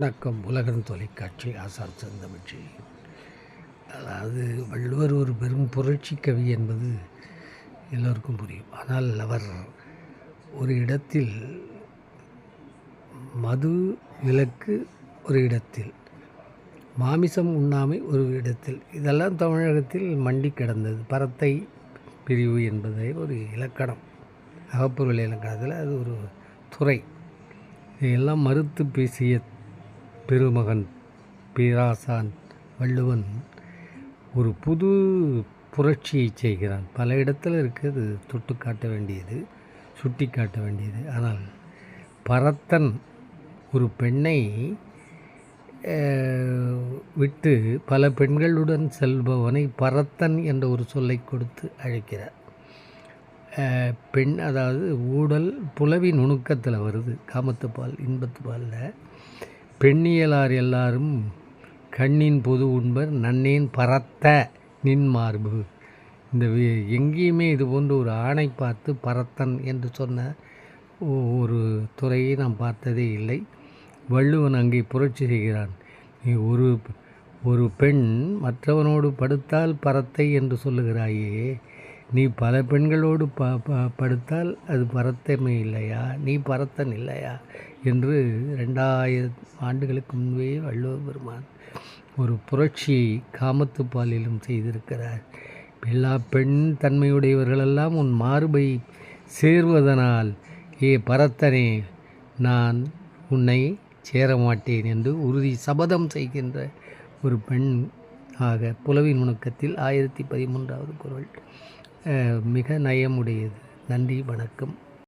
வணக்கம். உலகன் தொலைக்காட்சி ஆசான் செந்தமிழ்ச்சி. அதாவது வள்ளுவர் ஒரு பெரும் புரட்சி கவி என்பது எல்லோருக்கும் புரியும். ஆனால் அவர் ஒரு இடத்தில் மது விலக்கு, ஒரு இடத்தில் மாமிசம் உண்ணாமை, ஒரு இடத்தில் இதெல்லாம் தமிழகத்தில் மண்டி கிடந்தது. பரத்தை பிரிவு என்பதை ஒரு இலக்கணம், அகப்பொருள் இலக்கணத்தில் அது ஒரு துறை. இதையெல்லாம் மறுத்து பேசிய பெருமகன் பேராசான் வள்ளுவன் ஒரு புது புரட்சியை செய்கிறான். பல இடத்துல இருக்கிறது தொட்டு காட்ட வேண்டியது, சுட்டி காட்ட வேண்டியது. ஆனால் பரத்தன் ஒரு பெண்ணை விட்டு பல பெண்களுடன் செல்பவனை பரத்தன் என்ற ஒரு சொல்லை கொடுத்து அழைக்கிறார். பெண் அதாவது ஊடல் புலவி நுணுக்கத்தில் வருது. காமத்துப்பால் இன்பத்துப்பாலில் பெண்ணியலார் எல்லாரும் கண்ணின் பொது உண்பர் நன்னேன் பரத்த நின் மார்பு. இந்த எங்கேயுமே இது போன்ற ஒரு ஆணை பார்த்து பரத்தன் என்று சொன்ன ஒரு துறையை நாம் பார்த்ததே இல்லை. வள்ளுவன் அங்கே புரட்சி செய்கிறான். நீ ஒரு பெண் மற்றவனோடு படுத்தால் பரத்தை என்று சொல்லுகிறாயே, நீ பல பெண்களோடு படுத்தால் அது பரத்தமை இல்லையா, நீ பரத்தன் இல்லையா என்று 2000 ஆண்டுகளுக்கு முன்பே வள்ளுவர் பெருமான் ஒரு புரட்சியை காமத்துப்பாலிலும் செய்திருக்கிறார். எல்லா பெண் தன்மையுடையவர்களெல்லாம் உன் மார்பை சேர்வதனால் பரத்தனே நான் உன்னை சேரமாட்டேன் என்று உறுதி சபதம் செய்கின்ற ஒரு பெண் ஆக புலவி நுணுக்கத்தில் 1013வது குறள் மிக நயமுடையது. நன்றி, வணக்கம்.